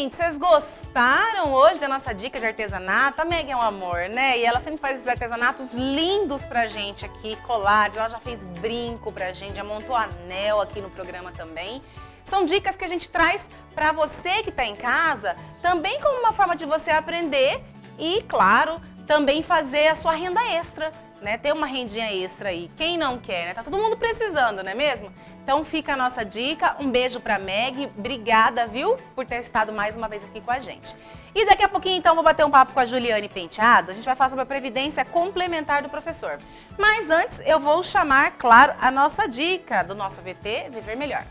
gente, vocês gostaram hoje da nossa dica de artesanato? A Meg é um amor, né? E ela sempre faz esses artesanatos lindos pra gente aqui, colares. Ela já fez brinco pra gente, já montou anel aqui no programa também. São dicas que a gente traz pra você que tá em casa, também como uma forma de você aprender e, claro, também fazer a sua renda extra, né? Ter uma rendinha extra aí. Quem não quer, né? Tá todo mundo precisando, não é mesmo? Então fica a nossa dica. Um beijo pra Meg. Obrigada, viu? Por ter estado mais uma vez aqui com a gente. E daqui a pouquinho, então, vou bater um papo com a Juliane Penteado. A gente vai falar sobre a previdência complementar do professor. Mas antes, eu vou chamar, claro, a nossa dica do nosso VT Viver Melhor.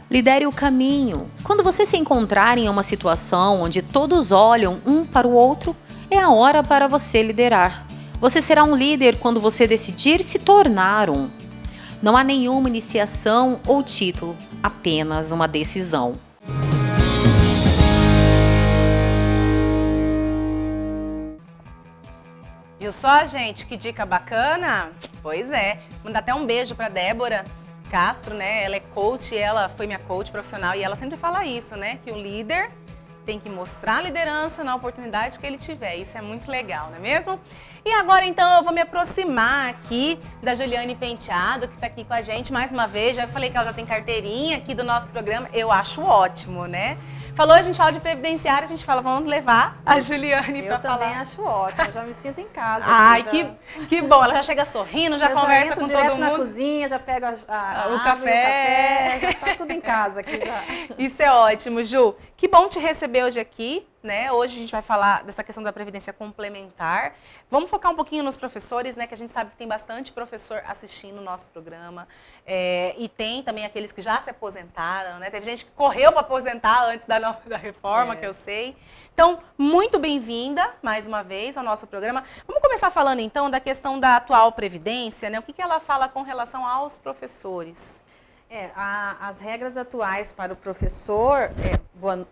Lidere o caminho. Quando você se encontrar em uma situação onde todos olham um para o outro, é a hora para você liderar. Você será um líder quando você decidir se tornar um. Não há nenhuma iniciação ou título, apenas uma decisão. Viu só, gente? Que dica bacana? Pois é. Mandar até um beijo para Débora Castro, né? Ela é coach, ela foi minha coach profissional e ela sempre fala isso, né? Que o líder tem que mostrar a liderança na oportunidade que ele tiver. Isso é muito legal, não é mesmo? E agora, então, eu vou me aproximar aqui da Juliane Penteado, que está aqui com a gente mais uma vez. Já falei que ela já tem carteirinha aqui do nosso programa. Eu acho ótimo, né? Falou, a gente fala de previdenciária, a gente fala, vamos levar a Juliane para falar. Eu também acho ótimo, eu já me sinto em casa. Ai, que bom, ela já chega sorrindo, já conversa com todo mundo. Eu já entro direto na cozinha, já pego o café, já tá tudo em casa aqui já. Isso é ótimo, Ju. Que bom te receber hoje aqui, né? Hoje a gente vai falar dessa questão da previdência complementar. Vamos focar um pouquinho nos professores, né? Que a gente sabe que tem bastante professor assistindo o nosso programa. E tem também aqueles que já se aposentaram, né? Teve gente que correu para aposentar antes da reforma, que eu sei. Então, muito bem-vinda, mais uma vez, ao nosso programa. Vamos começar falando, então, da questão da atual previdência, né? O que ela fala com relação aos professores? As regras atuais para o professor,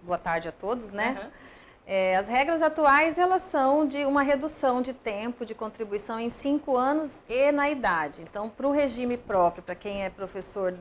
boa tarde a todos, né? Uhum. As regras atuais, elas são de uma redução de tempo de contribuição em 5 anos e na idade. Então, para o regime próprio, para quem é professor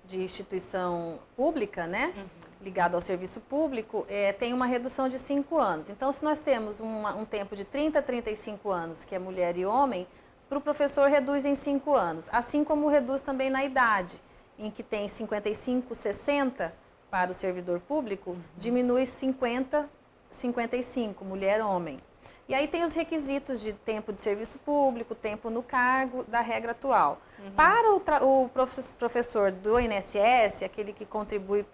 de instituição pública, né? Uhum. Ligado ao serviço público, tem uma redução de 5 anos. Então, se nós temos um tempo de 30 a 35 anos, que é mulher e homem, para o professor reduz em 5 anos. Assim como reduz também na idade, em que tem 55, 60 para o servidor público, diminui 50, 55, mulher, homem. E aí tem os requisitos de tempo de serviço público, tempo no cargo da regra atual. Uhum. Para o professor do INSS, aquele que contribui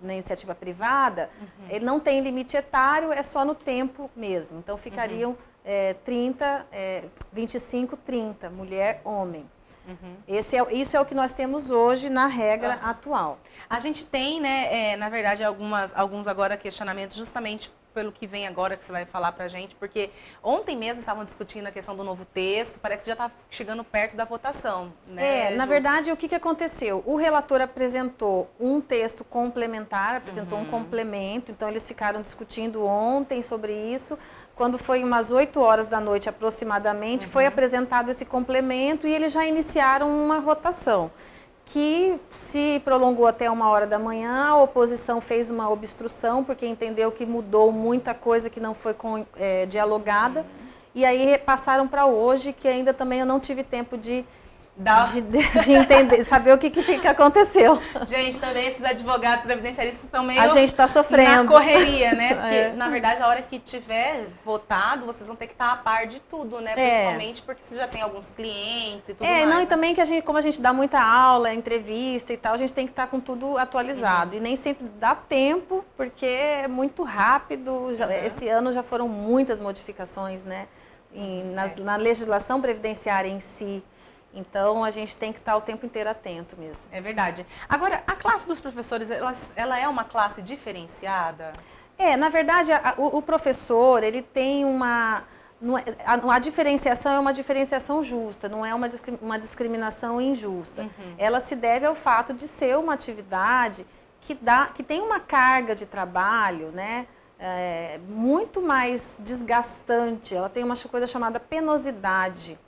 na iniciativa privada, ele não tem limite etário, é só no tempo mesmo. Então ficariam 25, 30, mulher, homem. Uhum. Isso é o que nós temos hoje na regra atual. A gente tem, né, na verdade, alguns agora questionamentos justamente pelo que vem agora que você vai falar pra gente, porque ontem mesmo estavam discutindo a questão do novo texto, parece que já está chegando perto da votação, né? Na verdade, o que aconteceu? O relator apresentou um texto complementar, apresentou um complemento, então eles ficaram discutindo ontem sobre isso. Quando foi umas 8 horas da noite aproximadamente, foi apresentado esse complemento e eles já iniciaram uma votação, que se prolongou até 1h da manhã. A oposição fez uma obstrução, porque entendeu que mudou muita coisa que não foi dialogada. E aí passaram para hoje, que ainda também eu não tive tempo de entender, saber o que aconteceu. Gente, também esses advogados previdenciaristas estão meio... A gente está sofrendo. Na correria, né? Porque, na verdade, a hora que tiver votado, vocês vão ter que estar a par de tudo, né? Principalmente porque você já tem alguns clientes e tudo mais. E também que como a gente dá muita aula, entrevista e tal, a gente tem que estar com tudo atualizado. E nem sempre dá tempo, porque é muito rápido. Esse ano já foram muitas modificações, né? Na legislação previdenciária em si. Então, a gente tem que estar o tempo inteiro atento mesmo. É verdade. Agora, a classe dos professores, ela é uma classe diferenciada? Na verdade, o professor, ele tem a diferenciação é uma diferenciação justa, não é uma discriminação injusta. Ela se deve ao fato de ser uma atividade que tem uma carga de trabalho, né? Muito mais desgastante. Ela tem uma coisa chamada penosidade.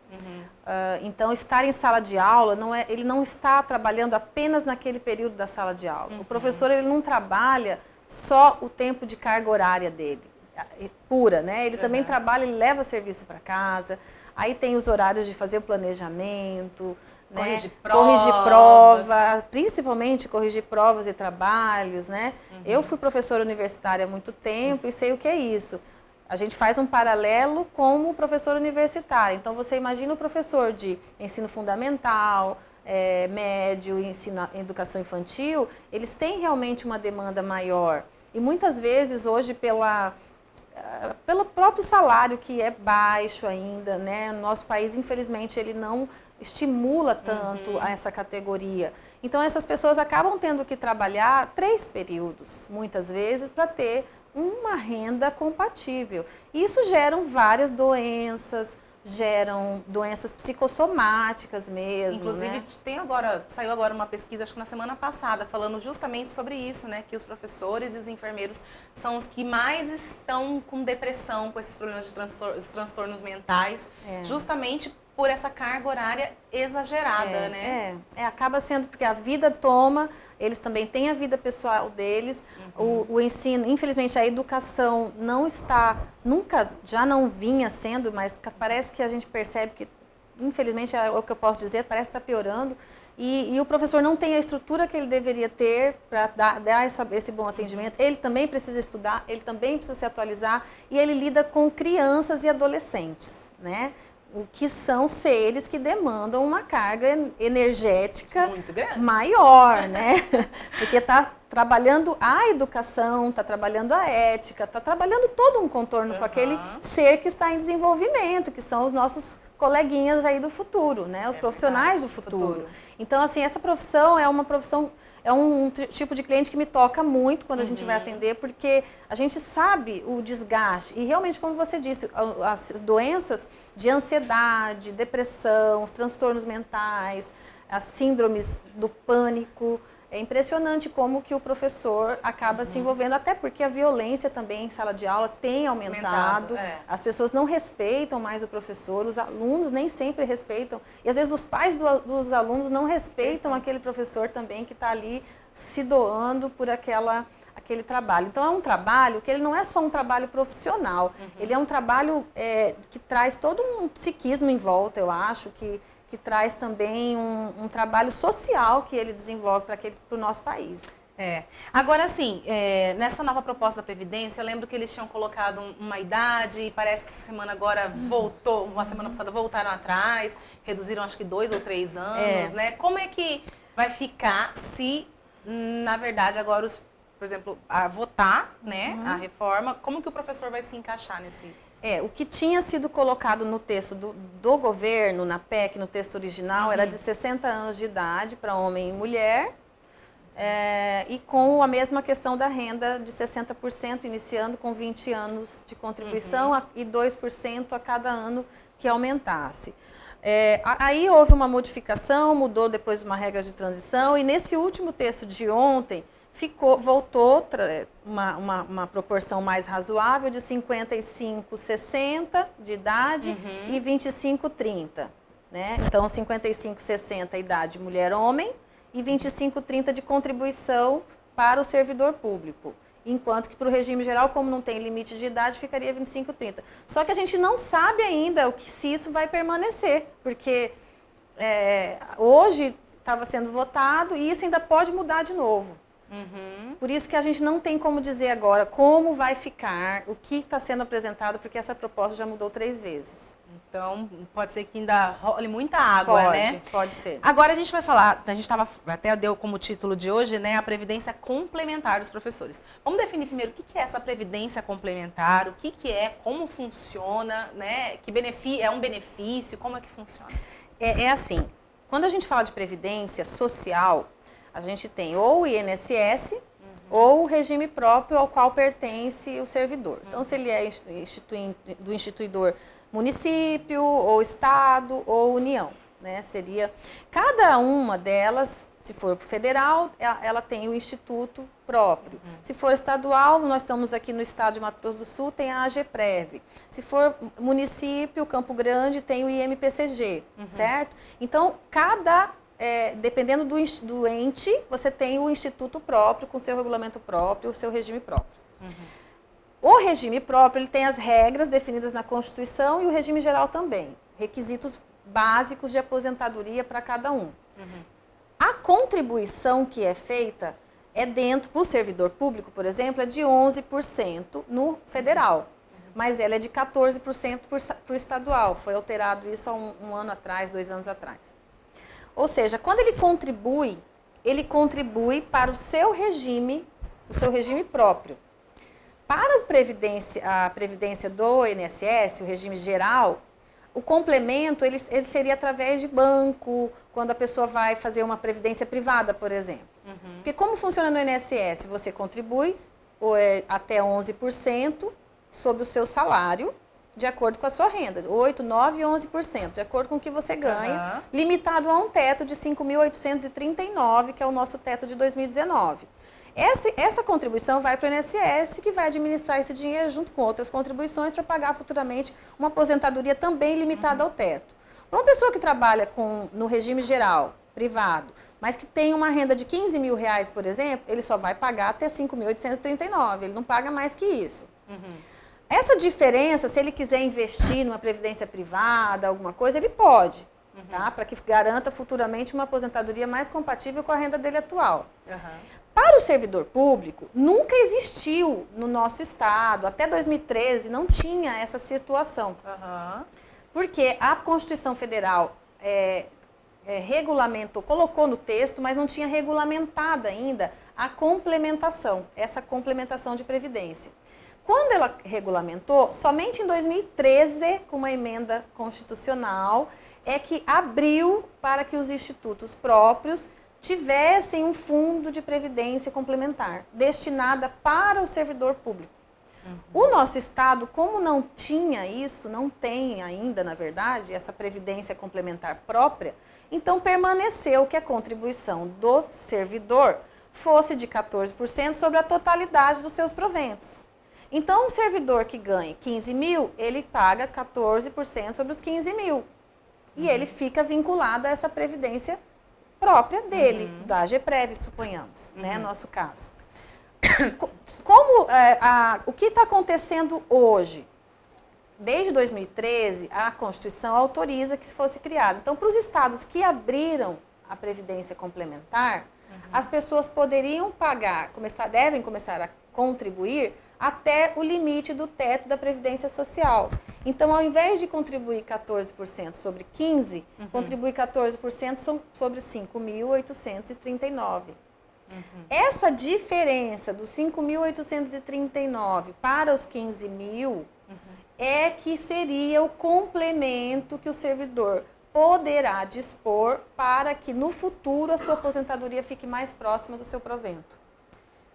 Então, estar em sala de aula, ele não está trabalhando apenas naquele período da sala de aula. O professor, ele não trabalha só o tempo de carga horária dele, pura, né? Ele também trabalha, ele leva serviço para casa, aí tem os horários de fazer o planejamento, né? Corrigir prova, principalmente corrigir provas e trabalhos, né? Eu fui professora universitária há muito tempo e sei o que é isso. A gente faz um paralelo com o professor universitário. Então, você imagina o professor de ensino fundamental, médio, educação infantil, eles têm realmente uma demanda maior. E muitas vezes, hoje, pelo próprio salário, que é baixo ainda, né? No nosso país, infelizmente, ele não estimula tanto a essa categoria. Então, essas pessoas acabam tendo que trabalhar 3 períodos, muitas vezes, para ter uma renda compatível. Isso geram várias doenças, geram doenças psicossomáticas mesmo. Inclusive, né? Saiu agora uma pesquisa, acho que na semana passada, falando justamente sobre isso, né? Que os professores e os enfermeiros são os que mais estão com depressão, com esses problemas de transtornos mentais, justamente por essa carga horária exagerada, né? Acaba sendo porque a vida toma, eles também têm a vida pessoal deles, o ensino, infelizmente a educação não está, já não vinha sendo, mas parece que a gente percebe que, infelizmente, é o que eu posso dizer, parece que está piorando, e o professor não tem a estrutura que ele deveria ter para dar esse bom atendimento. Ele também precisa estudar, ele também precisa se atualizar, e ele lida com crianças e adolescentes, né? O que são seres que demandam uma carga energética muito grande, maior, né? Porque está trabalhando a educação, está trabalhando a ética, está trabalhando todo um contorno com aquele ser que está em desenvolvimento, que são os nossos coleguinhas aí do futuro, né? Os profissionais do futuro. Então, assim, essa profissão é uma profissão... É um tipo de cliente que me toca muito quando a gente vai atender, porque a gente sabe o desgaste. E realmente, como você disse, as doenças de ansiedade, depressão, os transtornos mentais, as síndromes do pânico, é impressionante como que o professor acaba se envolvendo, até porque a violência também em sala de aula tem aumentado. As pessoas não respeitam mais o professor, os alunos nem sempre respeitam. E às vezes os pais dos alunos não respeitam aquele professor também que está ali se doando por aquele trabalho. Então é um trabalho que ele não é só um trabalho profissional, ele é um trabalho que traz todo um psiquismo em volta, eu acho, que traz também um trabalho social que ele desenvolve para o nosso país. Agora, assim, nessa nova proposta da Previdência, eu lembro que eles tinham colocado uma idade e parece que essa semana agora voltou, uma semana passada voltaram atrás, reduziram acho que 2 ou 3 anos, né? Como é que vai ficar se, na verdade, agora por exemplo, a votar, né, a reforma, como que o professor vai se encaixar nesse... O que tinha sido colocado no texto do governo, na PEC, no texto original, era de 60 anos de idade para homem e mulher, e com a mesma questão da renda de 60%, iniciando com 20 anos de contribuição e 2% a cada ano que aumentasse. Aí houve uma modificação, mudou depois uma regra de transição, e nesse último texto de ontem, voltou uma proporção mais razoável de 55, 60 de idade e 25, 30. Né? Então, 55, 60 idade mulher-homem e 25, 30 de contribuição para o servidor público. Enquanto que para o regime geral, como não tem limite de idade, ficaria 25, 30. Só que a gente não sabe ainda se isso vai permanecer, porque hoje estava sendo votado e isso ainda pode mudar de novo. Por isso que a gente não tem como dizer agora como vai ficar, o que está sendo apresentado, porque essa proposta já mudou 3 vezes. Então, pode ser que ainda role muita água, né? Pode ser. Agora a gente vai falar, a gente até deu como título de hoje, né, a Previdência Complementar dos Professores. Vamos definir primeiro o que é essa Previdência Complementar, o que é, como funciona, né, é um benefício, como é que funciona? É assim, quando a gente fala de Previdência Social, a gente tem ou o INSS ou o regime próprio ao qual pertence o servidor. Então, se ele é do instituidor município, ou estado, ou união, né? Cada uma delas Se for federal, ela tem o instituto próprio. Se for estadual, nós estamos aqui no estado de Mato Grosso do Sul, tem a AGPREV. Se for município, Campo Grande, tem o IMPCG, certo? Então, dependendo do ente, você tem o instituto próprio, com seu regulamento próprio, o seu regime próprio. O regime próprio, ele tem as regras definidas na Constituição e o regime geral também. Requisitos básicos de aposentadoria para cada um. A contribuição que é feita para o servidor público, por exemplo, é de 11% no federal. Mas ela é de 14% para o estadual. Foi alterado isso há um ano atrás, 2 anos atrás. Ou seja, quando ele contribui para o seu regime próprio. Para a previdência do INSS, o regime geral, o complemento ele seria através de banco, quando a pessoa vai fazer uma previdência privada, por exemplo. Porque como funciona no INSS? Você contribui até 11% sobre o seu salário, de acordo com a sua renda, 8%, 9% e 11%, de acordo com o que você ganha, limitado a um teto de 5.839, que é o nosso teto de 2019. Essa contribuição vai para o INSS, que vai administrar esse dinheiro junto com outras contribuições para pagar futuramente uma aposentadoria também limitada ao teto. Para uma pessoa que trabalha no regime geral, privado, mas que tem uma renda de R$15 mil, por exemplo, ele só vai pagar até 5.839, ele não paga mais que isso. Essa diferença, se ele quiser investir numa previdência privada, alguma coisa, ele pode, tá? Para que garanta futuramente uma aposentadoria mais compatível com a renda dele atual. Para o servidor público, nunca existiu no nosso estado, até 2013, não tinha essa situação. Porque a Constituição Federal regulamentou, colocou no texto, mas não tinha regulamentado ainda a complementação, essa complementação de previdência. Quando ela regulamentou, somente em 2013, com uma emenda constitucional, é que abriu para que os institutos próprios tivessem um fundo de previdência complementar, destinada para o servidor público. O nosso estado, como não tinha isso, não tem ainda, na verdade, essa previdência complementar própria, então permaneceu que a contribuição do servidor fosse de 14% sobre a totalidade dos seus proventos. Então, um servidor que ganha 15 mil, ele paga 14% sobre os 15 mil. E ele fica vinculado a essa previdência própria dele, da AGPREV, suponhamos, né, nosso caso. O que está acontecendo hoje? Desde 2013, a Constituição autoriza que fosse criado. Então, para os estados que abriram a previdência complementar, as pessoas poderiam pagar, devem começar a contribuir até o limite do teto da Previdência Social. Então, ao invés de contribuir 14% sobre 15%, contribui 14% sobre 5.839. Essa diferença dos 5.839 para os 15 mil é que seria o complemento que o servidor poderá dispor para que no futuro a sua aposentadoria fique mais próxima do seu provento.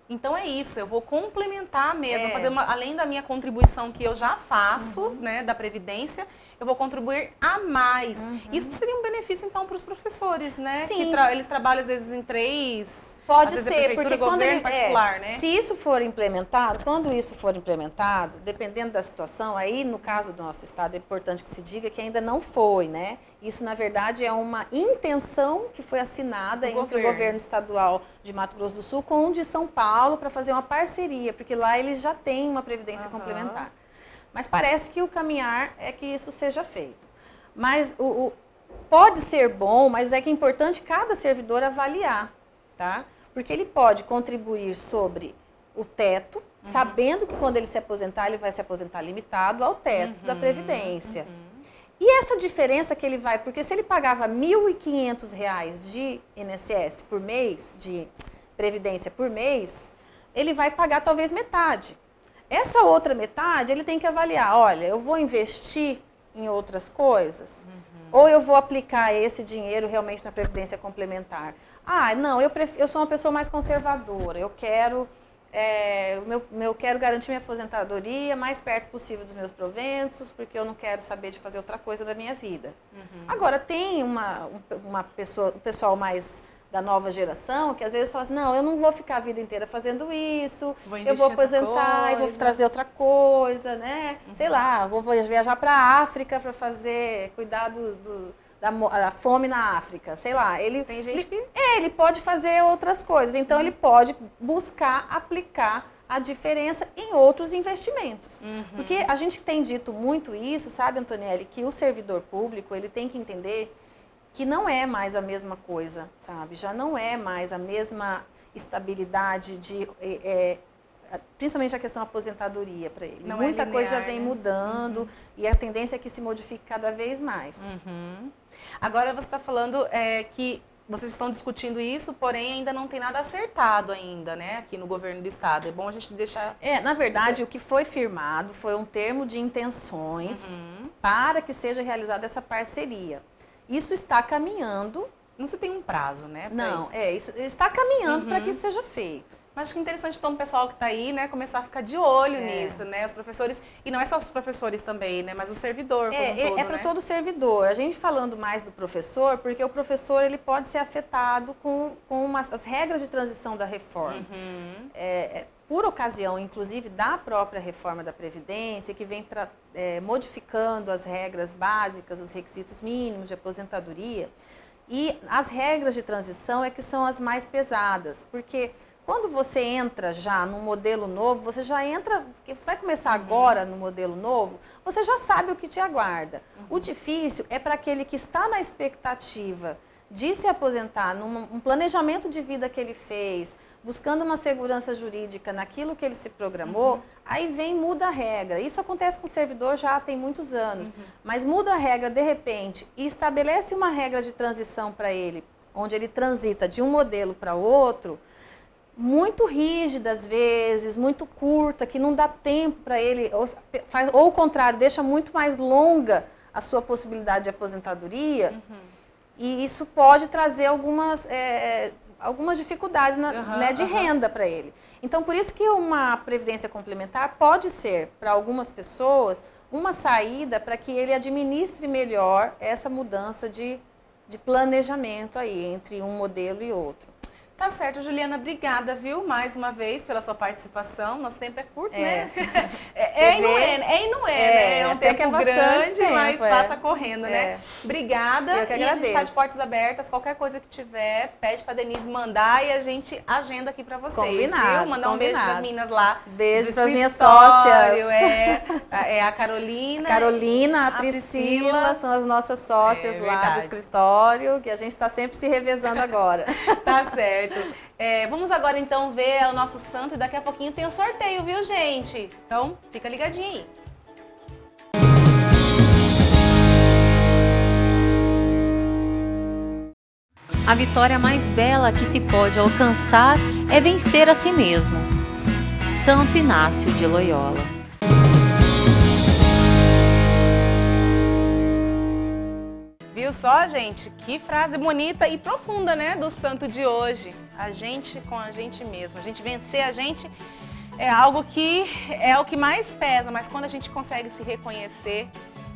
Então é isso, eu vou complementar mesmo, fazer além da minha contribuição que eu já faço, né, da Previdência, eu vou contribuir a mais. Isso seria um benefício, então, para os professores, né? Sim. Que eles trabalham, às vezes, em 3... Pode às vezes, ser, porque quando governo particular, né? Se isso for implementado, quando isso for implementado, dependendo da situação, aí no caso do nosso estado é importante que se diga que ainda não foi, né? Isso, na verdade, é uma intenção que foi assinada entre o governo estadual de Mato Grosso do Sul com o de São Paulo para fazer uma parceria, porque lá eles já têm uma previdência complementar. Mas parece que o caminhar é que isso seja feito. Mas pode ser bom, mas é que é importante cada servidor avaliar, tá? Porque ele pode contribuir sobre o teto, sabendo que quando ele se aposentar, ele vai se aposentar limitado ao teto da Previdência. E essa diferença que ele vai, porque se ele pagava R$ 1.500 de INSS por mês, de Previdência por mês, ele vai pagar talvez metade. Essa outra metade, ele tem que avaliar, olha, eu vou investir em outras coisas, ou eu vou aplicar esse dinheiro realmente na Previdência complementar. Ah, não, eu sou uma pessoa mais conservadora, eu quero garantir minha aposentadoria mais perto possível dos meus proventos, porque eu não quero saber de fazer outra coisa da minha vida. Agora, tem o pessoal mais da nova geração, que às vezes fala assim, não, eu não vou ficar a vida inteira fazendo isso, eu vou investir em outra aposentar e vou coisa. trazer outra coisa, né? Sei lá, vou viajar para a África para cuidar da fome na África, sei lá. Tem gente que... Ele pode fazer outras coisas, então ele pode buscar aplicar a diferença em outros investimentos. Porque a gente tem dito muito isso, sabe, Antonielli, que o servidor público, ele tem que entender que não é mais a mesma coisa, sabe? Já não é mais a mesma estabilidade principalmente a questão da aposentadoria para ele. Não Muita é coisa já linear, vem né? mudando e a tendência é que se modifique cada vez mais. Agora você está falando que vocês estão discutindo isso, porém ainda não tem nada acertado ainda, né, aqui no governo do estado. É bom a gente deixar... Na verdade, o que foi firmado foi um termo de intenções para que seja realizada essa parceria. Isso está caminhando. Não se tem um prazo, né? Não, isso. isso está caminhando para que isso seja feito. Mas acho que é interessante, então, o pessoal que está aí, né, começar a ficar de olho nisso, né? Os professores, e não é só os professores também, né, mas o servidor como um todo, É para né? todo servidor. A gente falando mais do professor, porque o professor ele pode ser afetado com as regras de transição da reforma. Por ocasião, inclusive, da própria reforma da Previdência, que vem modificando as regras básicas, os requisitos mínimos de aposentadoria, e as regras de transição é que são as mais pesadas, porque quando você entra já num modelo novo, você já entra, você vai começar agora no modelo novo, você já sabe o que te aguarda. O difícil é para aquele que está na expectativa de se aposentar, num planejamento de vida que ele fez, buscando uma segurança jurídica naquilo que ele se programou, aí muda a regra. Isso acontece com o servidor já tem muitos anos, mas muda a regra de repente e estabelece uma regra de transição para ele, onde ele transita de um modelo para outro, muito rígida às vezes, muito curta, que não dá tempo para ele, ou o contrário, deixa muito mais longa a sua possibilidade de aposentadoria, e isso pode trazer algumas dificuldades de renda para ele. Então, por isso que uma previdência complementar pode ser, para algumas pessoas, uma saída para que ele administre melhor essa mudança de planejamento aí, entre um modelo e outro. Tá certo, Juliana, obrigada, viu, mais uma vez pela sua participação. Nosso tempo é curto, né? E não é, né? É um tempo grande, mas passa correndo, né? Obrigada. Eu que agradeço. E a gente está de portas abertas, qualquer coisa que tiver, pede pra Denise mandar e a gente agenda aqui pra vocês. Combinado, viu? Mandar um beijo pras meninas lá. Beijo pras minhas sócias. É a Carolina. A Priscila são as nossas sócias lá do escritório, que a gente está sempre se revezando agora. Tá certo. Vamos agora então ver o nosso santo e daqui a pouquinho tem o sorteio, viu, gente? Então, fica ligadinho aí. A vitória mais bela que se pode alcançar é vencer a si mesmo. Santo Inácio de Loyola. Viu só, gente? Que frase bonita e profunda, né? Do santo de hoje. A gente com a gente mesmo. A gente vencer a gente é algo que é o que mais pesa, mas quando a gente consegue se reconhecer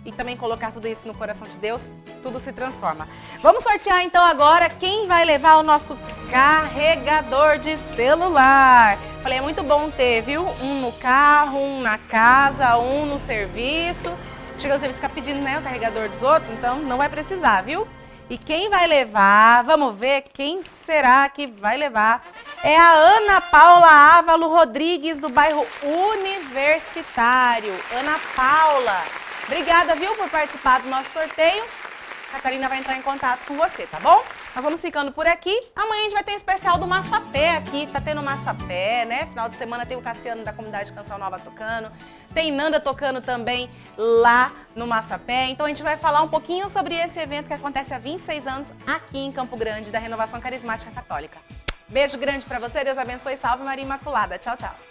e também colocar tudo isso no coração de Deus, tudo se transforma. Vamos sortear então agora quem vai levar o nosso carregador de celular. Falei, é muito bom ter, viu? Um no carro, um na casa, um no serviço. Chega no serviço ficar pedindo, né, o carregador dos outros, então não vai precisar, viu? E quem vai levar, vamos ver quem será que vai levar. É a Ana Paula Ávalo Rodrigues, do bairro Universitário. Ana Paula, obrigada, viu, por participar do nosso sorteio. A Catarina vai entrar em contato com você, tá bom? Nós vamos ficando por aqui. Amanhã a gente vai ter um especial do Massapé aqui. Tá tendo Massapé, né? Final de semana tem o Cassiano da comunidade Canção Nova tocando. Tem Nanda tocando também lá no Massapé. Então a gente vai falar um pouquinho sobre esse evento que acontece há 26 anos aqui em Campo Grande, da Renovação Carismática Católica. Beijo grande pra você, Deus abençoe, salve Maria Imaculada. Tchau, tchau.